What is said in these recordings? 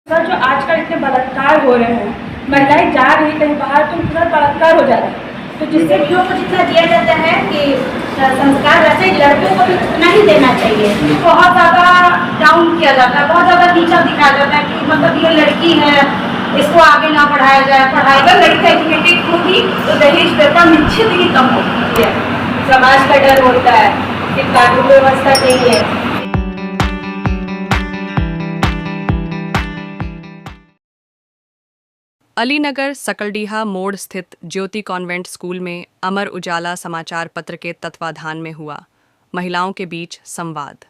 Sir, जो आजकल इतने बलात्कार हो रहे हैं, महिलाएं जा रही कहीं बाहर तो तुरंत बलात्कार हो जा रहा है, तो जिससे लड़कियों को जितना दिया जाता है कि संस्कार वैसे लड़कियों को भी उतना ही देना चाहिए। बहुत ज़्यादा डाउन किया जाता है, बहुत ज़्यादा नीचा दिखाया जाता है कि मतलब ये लड़की है, इसको आगे ना बढ़ाया जाए। पढ़ाएगा लड़का एजुकेटेड होगी तो दहेज प्रथा निश्चित ही कम होती है। समाज का डर होता है कि कानून व्यवस्था नहीं है। अलीनगर सकलडीहा मोड़ स्थित ज्योति कॉन्वेंट स्कूल में अमर उजाला समाचार पत्र के तत्वाधान में हुआ महिलाओं के बीच संवाद।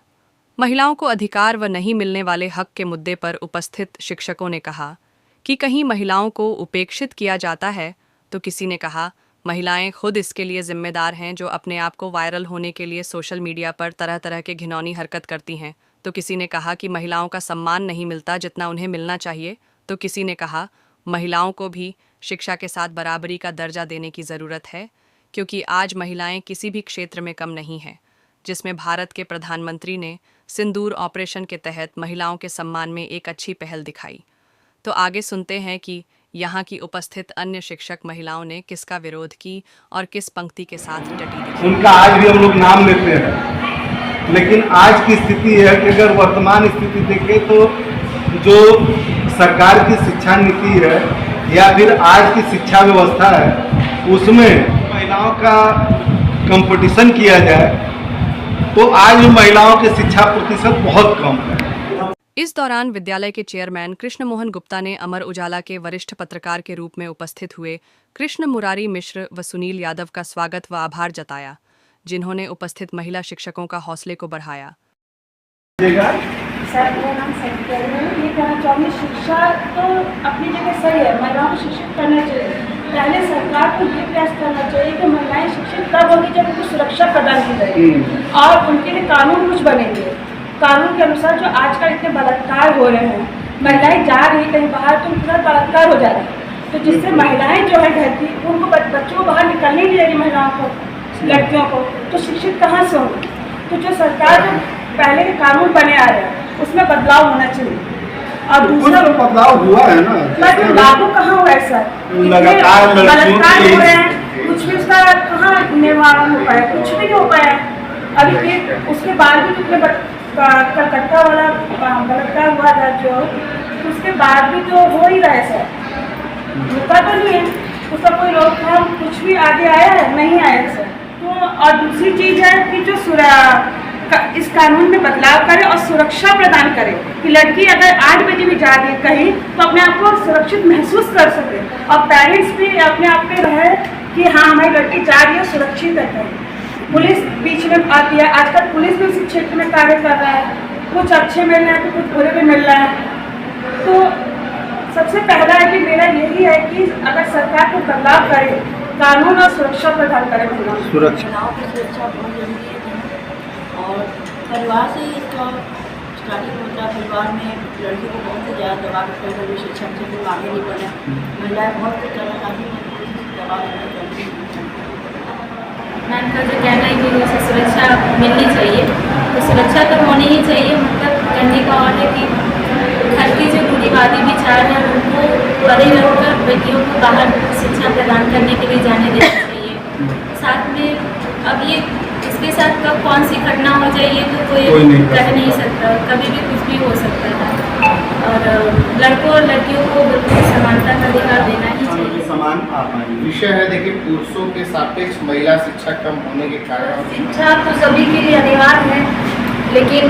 महिलाओं को अधिकार व नहीं मिलने वाले हक के मुद्दे पर उपस्थित शिक्षकों ने कहा कि कहीं महिलाओं को उपेक्षित किया जाता है, तो किसी ने कहा महिलाएं खुद इसके लिए जिम्मेदार हैं जो अपने आप को वायरल होने के लिए सोशल मीडिया पर तरह तरह के घिनौनी हरकत करती हैं, तो किसी ने कहा कि महिलाओं का सम्मान नहीं मिलता जितना उन्हें मिलना चाहिए, तो किसी ने कहा महिलाओं को भी शिक्षा के साथ बराबरी का दर्जा देने की ज़रूरत है, क्योंकि आज महिलाएं किसी भी क्षेत्र में कम नहीं हैं, जिसमें भारत के प्रधानमंत्री ने सिंदूर ऑपरेशन के तहत महिलाओं के सम्मान में एक अच्छी पहल दिखाई। तो आगे सुनते हैं कि यहाँ की उपस्थित अन्य शिक्षक महिलाओं ने किसका विरोध की और किस पंक्ति के साथ डटी दिखी। उनका आज भी हम लोग नाम लेते हैं, लेकिन आज की स्थिति है कि अगर वर्तमान स्थिति देखें तो जो सरकार की शिक्षा नीति है या फिर आज की शिक्षा व्यवस्था है, उसमें महिलाओं का कंपटीशन किया जाए तो आज महिलाओं के शिक्षा प्रतिशत बहुत कम है। इस दौरान विद्यालय के चेयरमैन कृष्ण मोहन गुप्ता ने अमर उजाला के वरिष्ठ पत्रकार के रूप में उपस्थित हुए कृष्ण मुरारी मिश्र व सुनील यादव का स्वागत व आभार जताया, जिन्होंने उपस्थित महिला शिक्षकों का हौसले को बढ़ाया। सर, मेरा नाम संख्या है। ये कहना चाहूँगी, शिक्षा तो अपनी जगह सही है, महिलाओं को शिक्षित करना चाहिए। पहले सरकार को ये प्रयास करना चाहिए कि महिलाएं शिक्षित तब होगी जब उनको सुरक्षा प्रदान की जाएगी और उनके लिए कानून कुछ बनेंगे। कानून के अनुसार जो आजकल इतने बलात्कार हो रहे हैं, महिलाएं जा रही कहीं बाहर तो तुरंत बलात्कार हो जा रहा है, तो जिससे महिलाएं जो है घर की, उनको बच्चों को बाहर निकलने नहीं दे रही, महिलाओं को, लड़कियों को, तो शिक्षित कहाँ से होंगे। तो जो सरकार जो पहले के कानून बने आ रहे हैं उसमें बदलाव होना चाहिए। और दूसरा बदलाव हुआ है ना, पर लागू कहाँ हुआ है सर, लगातार बलात्कार हो रहे हैं, कुछ भी उसका कहाँ निवारण हो पाया, कुछ भी नहीं हो पाया। अभी फिर उसके बाद भी कितने कलकत्ता वाला बलात्कार हुआ था जो, उसके बाद भी तो हो ही रहा है सर, रुका तो नहीं है, उसका कोई रोकथाम कुछ भी आगे आया है, नहीं आया सर। तो और दूसरी चीज़ है कि जो इस कानून में बदलाव करे और सुरक्षा प्रदान करे कि लड़की अगर 8 बजे भी जा रही है कहीं तो अपने आप को सुरक्षित महसूस कर सके, और पेरेंट्स भी अपने आप पे रहे कि हाँ हमारी लड़की जा रही है, सुरक्षित है कहीं। पुलिस बीच में आती है, आजकल पुलिस भी उसी क्षेत्र में कार्य कर रहा है, कुछ अच्छे मिल रहे हैं तो कुछ बुरे भी मिल रहे हैं। तो सबसे पहला है कि मेरा यही है कि अगर सरकार को बदलाव करे, कानून और सुरक्षा प्रदान करे, महिलाओं की सुरक्षा बहुत जरूरी है और परिवार से इसका स्टार्टिंग होता है। परिवार में लड़की को बहुत ही ज़्यादा दबाव होता है, शिक्षा से लोग आगे नहीं बढ़े, महिलाएं बहुत ही ज़्यादा काफ़ी दबाव होना चाहती हैं। मैम का जो कहना है कि उसे सुरक्षा मिलनी चाहिए, तो सुरक्षा तो होनी ही चाहिए। मतलब कहने का और है कि घर की जो रूढ़िवादी विचार है उनको परे रखकर बेटियों को बाहर शिक्षा प्रदान करने के लिए जाने देना चाहिए। साथ में अब ये इसके साथ कब कौन सी घटना हो जाए ये तो कोई कह नहीं सकता, कभी भी कुछ भी हो सकता है। और लड़कों और लड़कियों को बिल्कुल समानता का अधिकार देना ही चाहिए। समान विषय है। देखिए, पुरुषों के सापेक्ष महिला शिक्षा कम होने के कारण शिक्षा तो सभी के लिए अनिवार्य है, लेकिन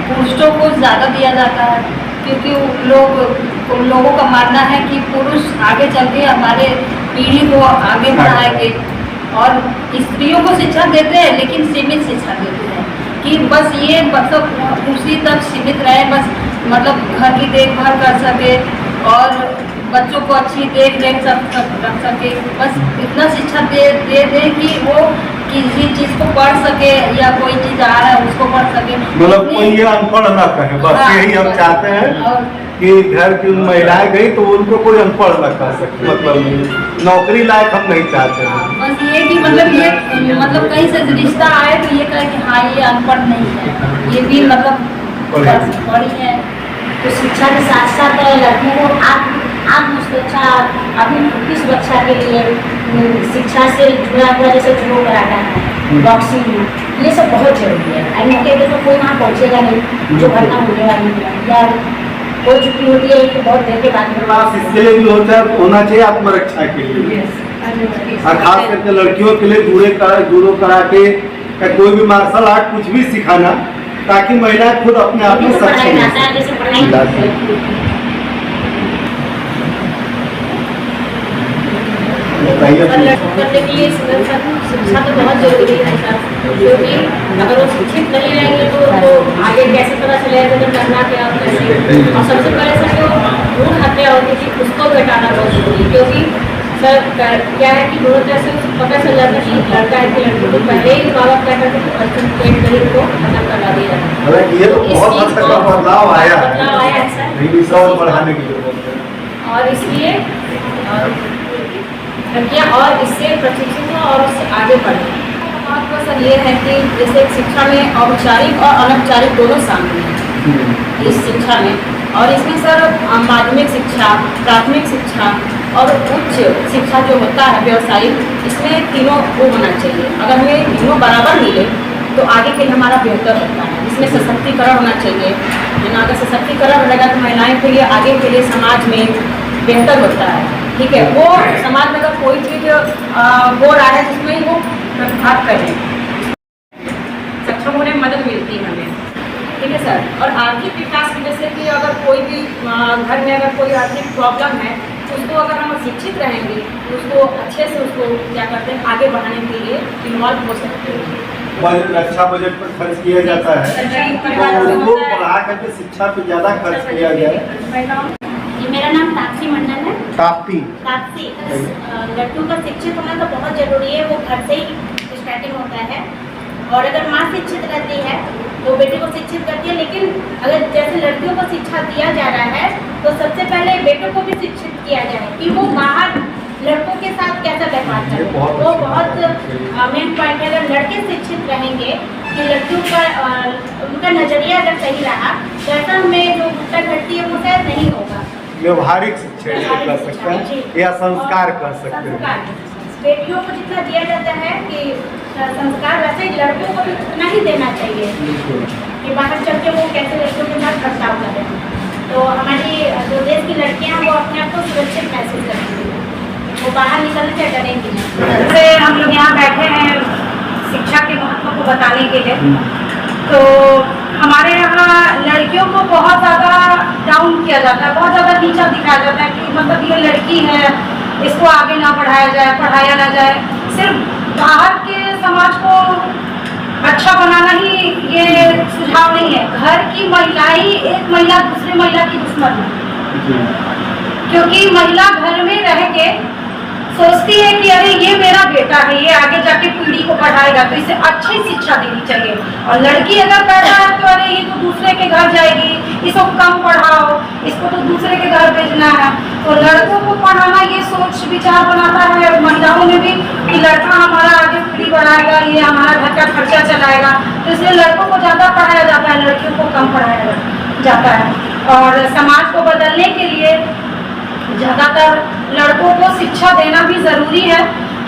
पुरुषों को ज़्यादा दिया जाता है क्योंकि लोगों का मानना है कि पुरुष आगे चल के हमारे पीढ़ी को आगे बढ़ाएंगे, और स्त्रियों को शिक्षा देते हैं लेकिन सीमित शिक्षा देते हैं कि बस ये मतलब उसी तक सीमित रहे, बस मतलब घर की देखभाल कर सके और बच्चों को अच्छी देख सब रख सके, बस इतना शिक्षा दे कि वो किसी चीज़ को पढ़ सके या कोई चीज़ आ रहा है उसको पढ़ सके, मतलब कोई ये अनपढ़ ना कहे। बस यही हम चाहते हैं कि घर की महिलाएं गई तो उनको कोई अनपढ़ न कर सके, मतलब नौकरी लायक हम नहीं चाहते हैं। बस ये कि मतलब ये मतलब कहीं से रिश्ता आए तो ये कहे कि हाँ ये अनपढ़ नहीं है, ये भी मतलब पढ़ी है, तो शिक्षा के साथ साथ लड़कियों को आत्म सुरक्षा अपनी किस बच्चा के लिए शिक्षा से जुड़ा हुआ जैसे जुड़ो कराना है, बॉक्सिंग, ये सब बहुत जरूरी है। अकेले तो कोई वहाँ पहुँचेगा नहीं जो घटना होने वाली है या हो चुकी होती है तो बहुत देर के बाद क्लास इसके लिए भी होना चाहिए आत्मरक्षा के लिए, और खास करके लड़कियों के लिए जूडो कराटे या कोई भी मार्शल आर्ट कुछ भी सिखाना, ताकि महिला खुद अपने आप में सक्षम हो। करने के लिए शिक्षा तो बहुत जरूरी है सर, क्योंकि अगर वो शिक्षित नहीं रहेंगे तो आगे कैसे पता चलेगा तो करना क्या कैसे। और सबसे पहले सर जो भ्रूण हत्या होती थी उसको भी हटाना बहुत जरूरी है, क्योंकि सर क्या है कि भ्रूण हत्या से पता चल जाता है कि लड़का है कि लड़की को पहले ही माँ बाप क्या करते थे बच्चों पेट गरीब को खत्म करवा दिया जाता है। ये तो बहुत हद तक बदलाव आया है सर, बढ़ाने के लिए, और इसलिए लड़कियाँ और इससे प्रशिक्षित हो और उससे आगे बढ़े। महत्व सर ये है कि जैसे शिक्षा में औपचारिक और अनौपचारिक दोनों शामिल हैं इस शिक्षा में, और इसमें सर माध्यमिक शिक्षा, प्राथमिक शिक्षा और उच्च शिक्षा जो होता है व्यवसायिक, इसमें तीनों वो होना चाहिए। अगर हमें तीनों बराबर मिले तो आगे के लिए हमारा बेहतर होता है। इसमें सशक्तिकरण होना चाहिए, है ना। अगर सशक्तिकरण रहेगा तो महिलाएं के लिए आगे के लिए समाज में बेहतर होता है, ठीक है। वो समाज में अगर कोई चीज़ हो रहा है जिसमें वो प्रतिभाग करें, सक्षम होने में मदद मिलती है हमें, ठीक है सर। और आर्थिक विकास की जैसे कि अगर कोई भी घर में अगर कोई आर्थिक प्रॉब्लम है तो उसको अगर हम शिक्षित रहेंगे तो उसको अच्छे से उसको क्या करते हैं आगे बढ़ाने के लिए इन्वॉल्व हो सकते हैं। रक्षा बजट पर खर्च किया जाता है तो उसको बढ़ा करके शिक्षा पे ज्यादा खर्च किया जाए। मेरा नाम तापसी मंडल है। ताप्ती लड़कियों का शिक्षित होना तो बहुत जरूरी है, वो घर से ही स्टार्टिंग होता है। और अगर माँ शिक्षित रहती है तो बेटे को शिक्षित करती है, लेकिन अगर जैसे लड़कियों को शिक्षा दिया जा रहा है तो सबसे पहले बेटों को भी शिक्षित किया जाए कि वो बाहर लड़कों के साथ कैसा व्यवहार करें। वो बहुत मेन पॉइंट है। अगर लड़के शिक्षित रहेंगे कि लड़कियों का उनका नजरिया अगर सही रहा तो ऐसा में जो घटना घटती है वो शायद नहीं होगा। व्यवहारिक शिक्षा कर सकते हैं या संस्कार कर सकते हैं। बेटियों को जितना दिया जाता है कि संस्कार, वैसे ही लड़कों को भी उतना ही देना चाहिए कि बाहर चल के वो कैसे लड़कियों के साथ बर्ताव करें। तो हमारी जो देश की लड़कियां वो अपने आप को सुरक्षित महसूस करती हैं, वो बाहर निकलने से डरेंगी। जैसे हम लोग यहाँ बैठे हैं शिक्षा के महत्व को बताने के लिए, तो हमारे यहाँ लड़कियों को बहुत ज़्यादा डाउन किया जाता है, बहुत ज़्यादा नीचा दिखाया जाता है कि मतलब ये लड़की है, इसको आगे ना बढ़ाया जाए, पढ़ाया ना जाए। सिर्फ बाहर के समाज को अच्छा बनाना ही ये सुझाव नहीं है। घर की महिला ही एक महिला दूसरे महिला की दुश्मन है, क्योंकि महिला घर में रह के सोचती है कि अरे ये मेरा बेटा है, ये आगे जाके पीढ़ी को पढ़ाएगा तो इसे अच्छी शिक्षा देनी चाहिए। और लड़की अगर पैदा है तो अरे ये तो दूसरे के घर जाएगी, इसको कम पढ़ाओ, इसको तो दूसरे के घर भेजना है। तो लड़कों को पढ़ाना ये सोच विचार बनाता है महिलाओं में भी कि लड़का हमारा आगे पीढ़ी बढ़ाएगा, ये हमारा घर का खर्चा चलाएगा, तो इसलिए लड़कों को ज़्यादा पढ़ाया जाता है, लड़कियों को कम पढ़ाया जाता है। और समाज को बदलने के लिए ज़्यादातर लड़कों को शिक्षा देना भी ज़रूरी है,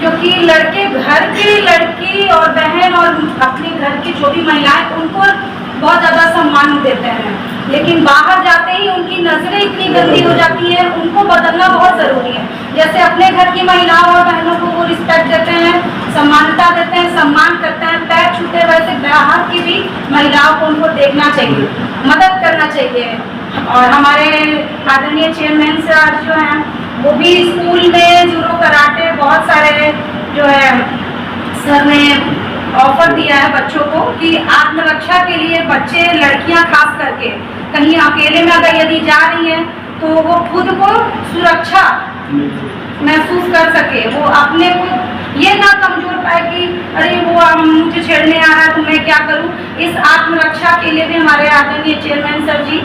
क्योंकि लड़के घर की लड़की और बहन और अपने घर की जो भी महिलाएं उनको बहुत ज़्यादा सम्मान देते हैं, लेकिन बाहर जाते ही उनकी नज़रें इतनी गंदी हो जाती हैं, उनको बदलना बहुत ज़रूरी है। जैसे अपने घर की महिलाओं और बहनों को वो रिस्पेक्ट देते हैं, सम्मानता देते हैं, सम्मान करते हैं, पैर छूते, वैसे बाहर की भी महिलाओं को उनको देखना चाहिए, मदद करना चाहिए। और हमारे आदरणीय चेयरमैन सर जो हैं वो भी स्कूल में जूडो कराटे बहुत सारे जो है सर ने ऑफर दिया है बच्चों को कि आत्मरक्षा के लिए बच्चे, लड़कियां खास करके कहीं अकेले में अगर यदि जा रही हैं तो वो खुद को सुरक्षा महसूस कर सके, वो अपने को ये ना कमजोर पाए कि अरे वो मुझे छेड़ने आ रहा है तो मैं क्या करूं। इस आत्मरक्षा के लिए भी हमारे आदरणीय चेयरमैन सर जी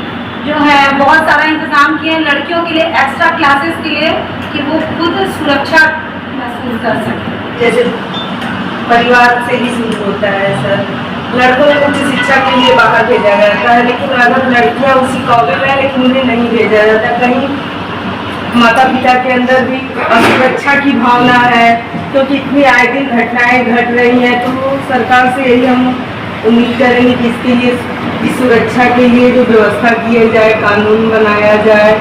जो है बहुत सारा इंतजाम किए हैं लड़कियों के लिए, एक्स्ट्रा क्लासेस के लिए, कि वो खुद सुरक्षा महसूस कर सकें। जैसे परिवार से ही शुरू होता है सर, लड़कों को उच्च शिक्षा के लिए बाहर भेजा जाता है, लेकिन अगर लड़कियां उसी कॉलेज में, लेकिन उन्हें नहीं भेजा जाता। कहीं माता पिता के अंदर भी असुरक्षा की भावना है, क्योंकि इतनी आए दिन घटनाएं घट रही हैं। तो सरकार से यही हम उम्मीद करेंगे कि इसके लिए, इस सुरक्षा के लिए जो व्यवस्था की जाए, कानून बनाया जाए।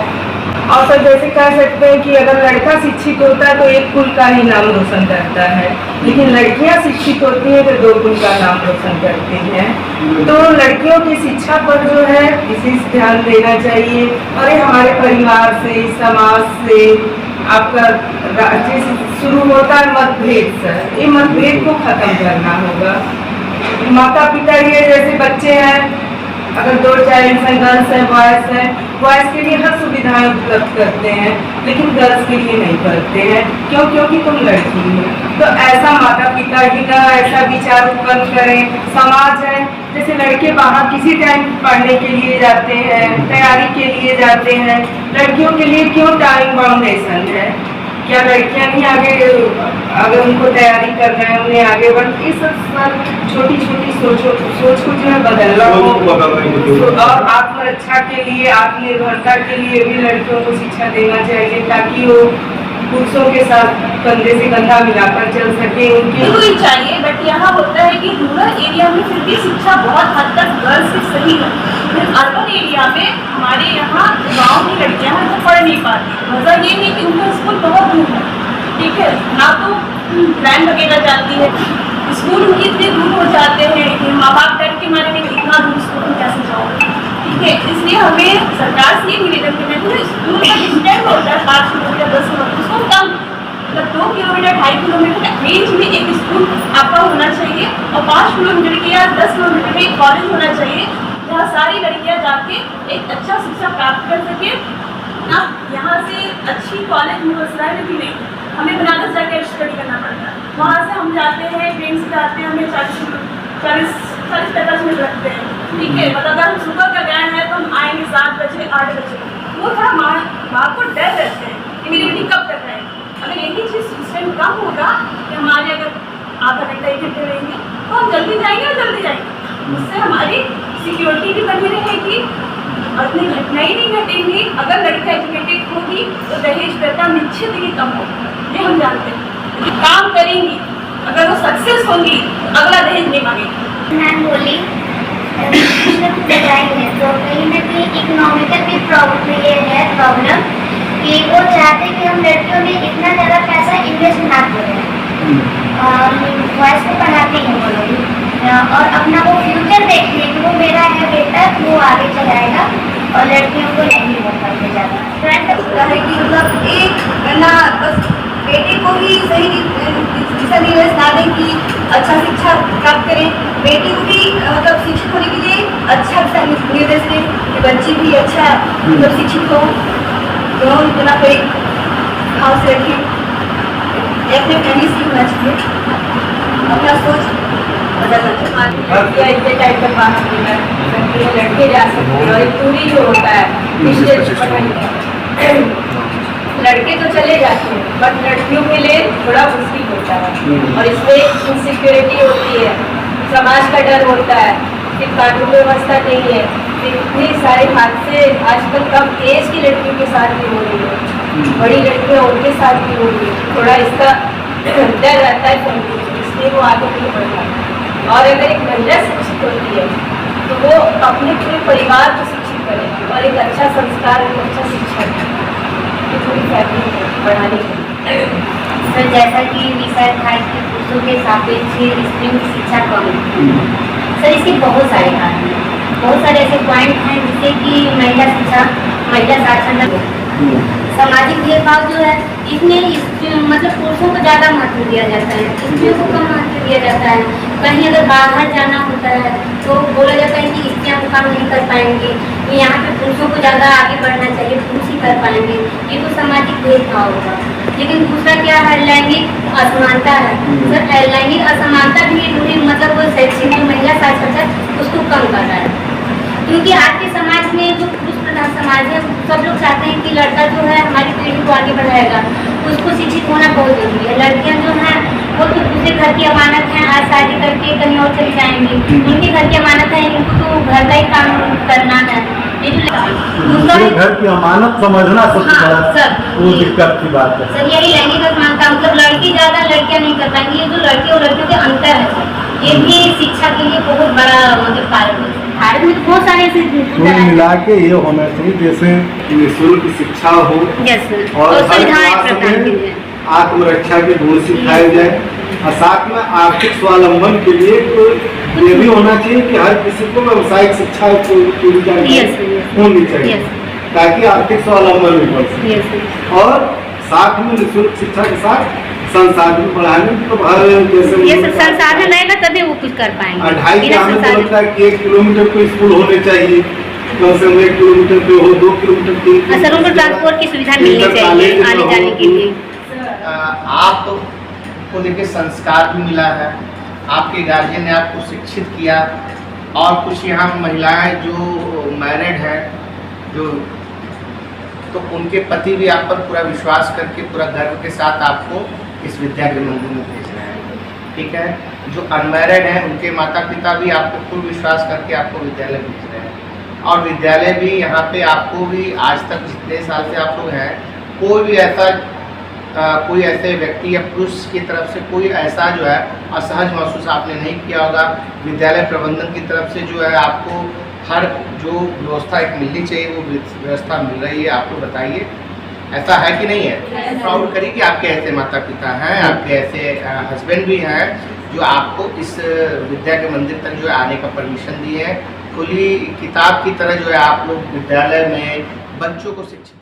और सर जैसे कह सकते हैं कि अगर लड़का शिक्षित होता है तो एक कुल का ही नाम रोशन करता है, लेकिन लड़कियां शिक्षित होती हैं तो 2 कुल का नाम रोशन करती हैं। तो लड़कियों की शिक्षा पर जो है विशेष ध्यान देना चाहिए, और ये हमारे परिवार से, समाज से, आपका राज्य से शुरू होता है मतभेद सर। ये मतभेद को खत्म करना होगा। माता पिता ये जैसे बच्चे हैं, अगर 2 चाइल्ड हैं, गर्ल्स है, बॉयज है, बॉयज के लिए हर सुविधाएं उपलब्ध करते हैं, लेकिन गर्ल्स के लिए नहीं करते हैं। क्यों? क्योंकि तुम लड़की हो। तो ऐसा माता पिता ही ना ऐसा विचार उत्पन्न करें। समाज है, जैसे लड़के बाहर किसी टाइम पढ़ने के लिए जाते हैं, तैयारी के लिए जाते हैं, लड़कियों के लिए क्यों टाइम बाउंडेशन है? क्या लड़कियां नहीं आगे, अगर उनको तैयारी करना है, उन्हें आगे बढ़, इस छोटी छोटी सोच को जो है बदलना हो, और आत्मरक्षा के लिए, आत्मनिर्भरता के लिए भी लड़कियों को शिक्षा देना चाहिए, ताकि वो पुरुषों के साथ कंधे से कंधा मिलाकर चल सके। उनकी बिल्कुल ही चाहिए, बट यहाँ होता है कि रूरल एरिया में फिर भी शिक्षा बहुत हद तक गर्ल्स की सही है। अर्बन एरिया में हमारे यहाँ गाँव की लड़कियाँ हैं जो पढ़ नहीं पाती। वजह ये है कि उनका स्कूल बहुत दूर है, ठीक है, ना तो वैन वगैरह जाती है, स्कूल उनके इतने दूर हो जाते हैं कि माँ बाप डर के मारे नहीं, इतना दूर स्कूल में कैसे जाओगे, ठीक है। इसलिए हमें सरकार से ये निवेदन करना है कि स्कूल का डिस्टेंस होता है 5 किलोमीटर 10 किलोमीटर, उसको कम, मतलब 2 किलोमीटर 2.5 किलोमीटर रेंज में एक स्कूल आपका होना चाहिए, और 5 किलोमीटर के या 10 किलोमीटर में एक कॉलेज होना चाहिए, जहाँ सारी लड़कियाँ जाके एक अच्छा शिक्षा प्राप्त कर सके। ना यहाँ से अच्छी कॉलेज मुगलसराय में भी नहीं, हमें बनारस जाकर स्टडी करना पड़ता है। वहाँ से हम जाते हैं, ट्रेन से जाते हैं, हमें 40-45 मिनट लगते हैं, ठीक है। मतलब अगर हम सुबह का गए हैं तो हम आएंगे 7 बजे 8 बजे, वो थोड़ा माँ को डर रहते हैं कि मेरी बेटी कब तक आएगी। अगर यही चीज़ सिस्टम कम होगा कि हमारे अगर आधा घंटा 1 घंटे रहेंगे तो हम जल्दी जाएंगे और जल्दी जाएंगे, उससे हमारी सिक्योरिटी भी बनी रहेगी और इतनी घटनाएं नहीं घटेंगी। अगर लड़का एजुकेटेड होगी तो दहेज प्रथा निश्चित ही कम होगी, ये हम जानते हैं। काम करेंगी, अगर वो सक्सेस होंगी तो अगला दहेज नहीं मांगेगी। मैम बोली बताएंगे तो कहीं ना कहीं इकोनॉमिकल भी प्रॉब्लम ये है प्रॉब्लम कि वो चाहते कि हम लड़कियों में इतना ज़्यादा पैसा इन्वेस्ट ना करें, बॉयज़ को पढ़ाते हैं वो लोग, और अपना वो फ्यूचर देखते हैं कि वो मेरा है बेटा, वो आगे चलाएगा, और लड़कियों को नहीं वो करने जाता। ट्रेंड लगता है कि मतलब एक ना बस बेटे को ही सही दिशा निर्देश ना दें कि अच्छा शिक्षा प्राप्त करें, बेटी को भी मतलब शिक्षित होने के लिए अच्छा दिशा निर्देश दें कि बच्ची भी अच्छा मतलब शिक्षित हो, दोनों इतना कोई भाव से रखें, अपने फैमिली से होना चाहिए, अपना सोच बदलना चाहिए। इतने टाइम तक बाहर निकल सकती है, लड़के जा सकते हैं, और एक पूरी जो होता है स्टेज लड़के तो चले जाते हैं, बट लड़कियों के लिए थोड़ा मुश्किल होता है, और इसमें इनसिक्योरिटी होती है, समाज का डर होता है, फिर कानून व्यवस्था नहीं है, फिर इतने सारे हादसे आजकल कम एज की लड़कियों के साथ भी हो रही है, बड़ी लड़कियाँ उनके साथ भी हो रही है, थोड़ा इसका डर रहता है, इसलिए वो आगे नहीं बढ़ पाता। और अगर एक महिला शिक्षित होती है तो वो अपने पूरे परिवार को शिक्षित करे और एक अच्छा संस्कार, एक अच्छा शिक्षा पूरी फैमिली बढ़ाने के लिए। सर जैसा कि विषय था कि पुरुषों के सापेक्ष स्त्रियों की शिक्षा कम है, सर इसके बहुत सारे कारण हैं, बहुत सारे ऐसे पॉइंट हैं जिससे कि महिला शिक्षा, महिला साक्षरता, सामाजिक भेदभाव जो है इसमें मतलब पुरुषों को ज़्यादा महत्व दिया जाता है, स्त्रियों को कम महत्व दिया जाता है। कहीं अगर बाहर जाना होता है तो बोला जाता है कि स्त्रियाँ काम नहीं कर पाएंगी, तो यहाँ पे पुरुषों को ज़्यादा आगे बढ़ना चाहिए, पुरुष ही कर पाएंगे, ये तो सामाजिक भेदभाव होगा। लेकिन दूसरा क्या है, लैंगिक असमानता है। सर लैंगिक असमानता भी मतलब वो शैक्षिक महिला साक्षरता उसको कम कर रहा है, क्योंकि आज के समाज में जो पुरुष प्रधान समाज है, सब लोग चाहते हैं कि लड़का जो है हमारी पीढ़ी को आगे बढ़ाएगा, उसको शिक्षित होना बहुत जरूरी है। लड़कियां जो हैं वो तो दूसरे घर की अमानत हैं, आज शादी करके कहीं और चली जाएंगी, उनके घर की अमानत है, इनको तो घर का ही काम करना है। ये जो दूसरे घर की अमानत समझना सबसे हाँ, बड़ा सब। वो दिक्कत की बात है। सर यही लैंगिक असमानता, मतलब लड़की ज़्यादा लड़कियां नहीं कर पाएंगी। ये जो लड़के और लड़कियों के अंतर है सर, ये भी शिक्षा के लिए बहुत बड़ा मतलब कारण है। भारत में तो बहुत सारे ऐसे कुल मिला के ये होना चाहिए जैसे निःशुल्क शिक्षा हो और हर क्लास में आत्मरक्षा के गुण सिखाए जाए और साथ में आर्थिक स्वावलंबन के लिए तो ये भी होना चाहिए कि हर किसी को व्यावसायिक शिक्षा पूरी जानकारी होनी चाहिए ताकि आर्थिक स्वावलंबन भी बढ़ सके। और साथ में निःशुल्क शिक्षा के साथ संसाधन बढ़ाने तो हर जैसे संसाधन रहेगा तभी वो कुछ कर पाएंगे। 2.5 किलोमीटर लगता है कि 1 किलोमीटर पे स्कूल होने चाहिए, कम से कम 1 किलोमीटर पे हो, 2 किलोमीटर 3 किलोमीटर। सर उनको ट्रांसपोर्ट की सुविधा मिलनी चाहिए आने जाने के लिए। आपको देखिए संस्कार भी मिला है, आपके गार्जियन ने आपको शिक्षित किया और कुछ यहाँ महिलाएं जो मैरिड हैं जो तो उनके पति भी आप पर पूरा विश्वास करके पूरा गर्व के साथ आपको इस विद्या के मंदिर में भेज रहे हैं, ठीक है। जो अनमैरिड हैं उनके माता पिता भी आपको पूर्ण विश्वास करके आपको विद्यालय भेज रहे हैं और विद्यालय भी यहाँ पे आपको भी आज तक जितने साल से आप लोग हैं कोई भी ऐसा कोई ऐसे व्यक्ति या पुरुष की तरफ से कोई ऐसा जो है असहज महसूस आपने नहीं किया होगा। विद्यालय प्रबंधन की तरफ से जो है आपको हर जो व्यवस्था एक मिलनी चाहिए वो व्यवस्था मिल रही है। आप लोग बताइए ऐसा है कि नहीं है? प्राउड करिए कि आपके ऐसे माता पिता हैं, आपके ऐसे हस्बैंड भी हैं जो आपको इस विद्या के मंदिर तक जो है आने का परमिशन दिए हैं। खुली किताब की तरह जो है आप लोग विद्यालय में बच्चों को शिक्षित